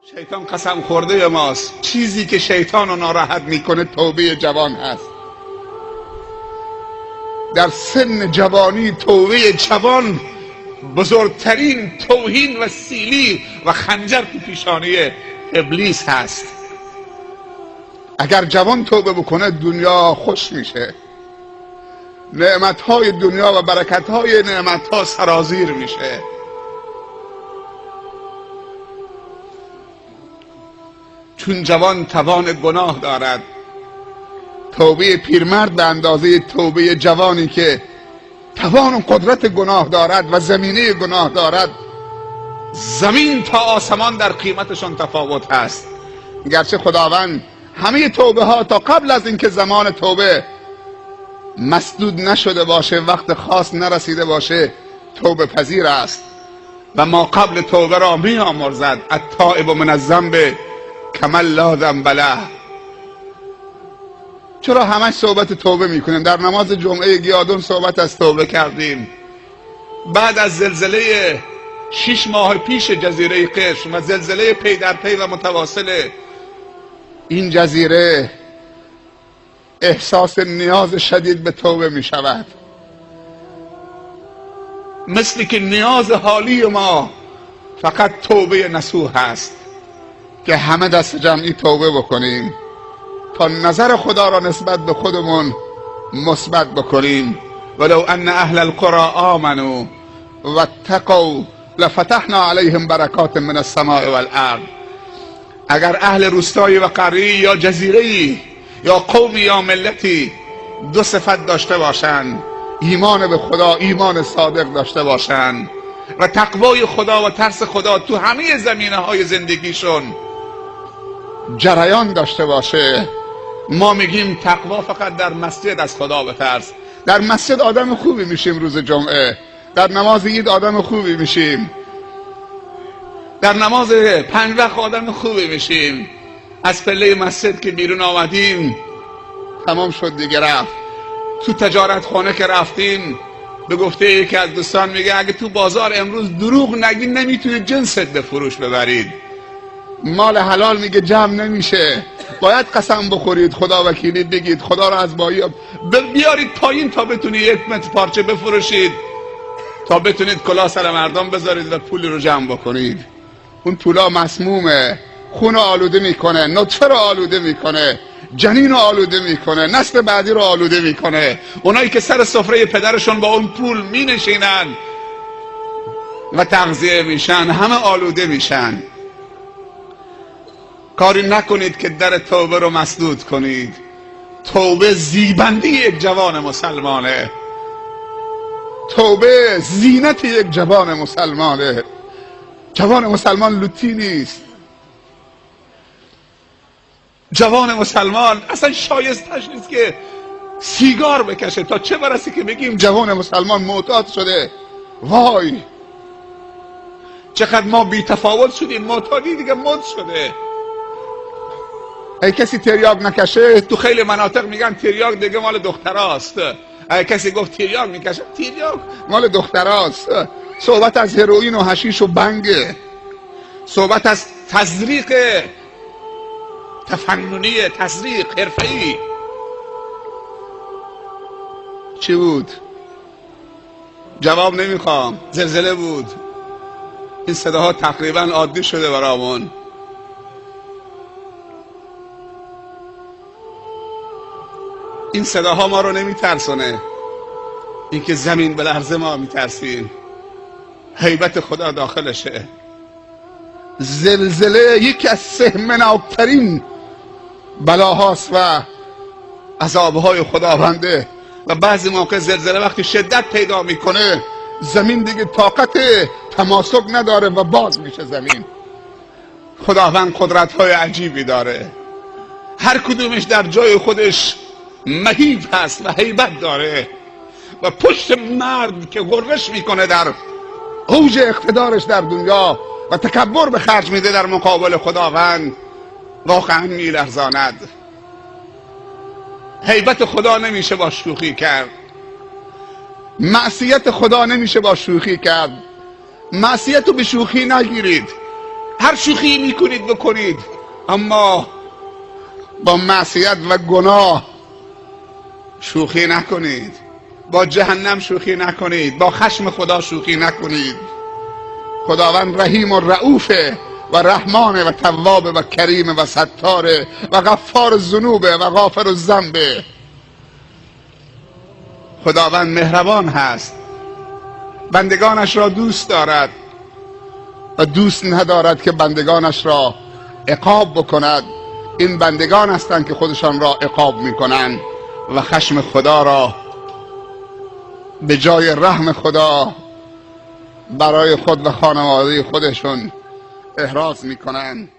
شیطان قسم خورده ماست. چیزی که شیطان رو ناراحت میکنه توبه جوان هست. در سن جوانی توبه جوان بزرگترین توهین و سیلی و خنجر تو پیشانی ابلیس هست. اگر جوان توبه بکنه دنیا خوش میشه، نعمتهای دنیا و برکتهای نعمتها سرازیر میشه. چون جوان توان گناه دارد، توبه پیرمرد به اندازه توبه جوانی که توان و قدرت گناه دارد و زمینه گناه دارد، زمین تا آسمان در قیمتشون تفاوت هست. گرچه خداوند همه توبه ها تا قبل از اینکه زمان توبه مسدود نشده باشه، وقت خاص نرسیده باشه، توبه پذیر است و ما قبل توبه را می آمرزد. التائب من الذنب کمن لا ذنب له. چرا همش صحبت توبه میکنیم؟ در نماز جمعه گیادون صحبت از توبه کردیم. بعد از زلزله 6 ماه پیش جزیره قشم و زلزله پی در پی و متواصل این جزیره، احساس نیاز شدید به توبه می شود. مثل که نیاز حالی ما فقط توبه نصوح است که همه دست جمعی توبه بکنیم تا نظر خدا را نسبت به خودمون مثبت بکنیم. ولو ان اهل القرى آمنوا واتقوا لفتحنا علیهم برکات من السماء والارض. اگر اهل روستایی و قریه یا جزیره‌ای یا قومی یا ملتی دو صفت داشته باشند، ایمان به خدا، ایمان صادق داشته باشند و تقوای خدا و ترس خدا تو همه زمینه‌های زندگیشون جریان داشته باشه، ما میگیم تقوا فقط در مسجد از خدا بترس. در مسجد آدم خوبی میشیم، روز جمعه در نماز عید آدم خوبی میشیم، در نماز 5 وقت آدم خوبی میشیم. از پله مسجد که بیرون آمدیم تمام شد دیگه، رفت. تو تجارت خانه که رفتیم، به گفته یکی از دوستان میگه اگه تو بازار امروز دروغ نگی نمیتونید جنست به فروش ببرید. مال حلال میگه جمع نمیشه، باید قسم بخورید، خدا وکیلی بگید، خدا رو از بایی بیارید پایین تا بتونید 1 متر پارچه بفروشید، تا بتونید کلاه سر مردم بذارید و پول رو جمع بکنید. اون پولا مسمومه، خون آلوده میکنه، نطفه رو آلوده میکنه، جنین رو آلوده میکنه، نسل بعدی رو آلوده میکنه. اونایی که سر سفره پدرشون با اون پول مینشینن و تغذیه میشن همه آلوده میشن. کاری نکنید که در توبه رو مسدود کنید. توبه زیبندی یک جوان مسلمانه، توبه زینت یک جوان مسلمانه. جوان مسلمان لوتی نیست. جوان مسلمان اصلا شایستش نیست که سیگار بکشه، تا چه برسه که بگیم جوان مسلمان معتاد شده. وای چقدر ما بی تفاوت شدیم، معتادی دیگه مد شده. اگه کسی تریاک نکشه، تو خیلی مناطق میگن تریاک دیگه مال دختراست. اگه کسی گفت تریاک میکشه، تریاک مال دختراست. صحبت از هروئین و حشیش و بنگه، صحبت از تزریق تفننی، تزریق حرفه‌ای. چی بود؟ جواب نمیخوام. زلزله بود. این صداها تقریبا عادی شده برامون. این صداها ما رو نمیترسونه، این که زمین به لرزه ما میترسیم. هیبت خدا داخلشه. زلزله یکی از سهمناکترین بلاهاست و عذابهای خداونده و بعضی موقع زلزله وقتی شدت پیدا میکنه زمین دیگه طاقت تماسک نداره و باز میشه زمین. خداوند قدرت‌های عجیبی داره، هر کدومش در جای خودش مهیب هست و هیبت داره و پشت مرد که غرش میکنه در اوج اقتدارش در دنیا و تکبر به خرج میده در مقابل خداوند، واقعا میلرزاند. هیبت خدا نمیشه با شوخی کرد، معصیت خدا نمیشه با شوخی کرد. معصیت رو به شوخی نگیرید. هر شوخی میکنید بکنید، اما با معصیت و گناه شوخی نکنید، با جهنم شوخی نکنید، با خشم خدا شوخی نکنید. خداوند رحیم و رؤوفه و رحمان و تواب و کریم و ستاره و غفار الذنوب و غافر الذنب. خداوند مهربان هست، بندگانش را دوست دارد و دوست ندارد که بندگانش را عقاب بکند. این بندگان هستند که خودشان را عقاب میکنند و خشم خدا را به جای رحم خدا برای خود و خانواده خودشون احراز میکنند.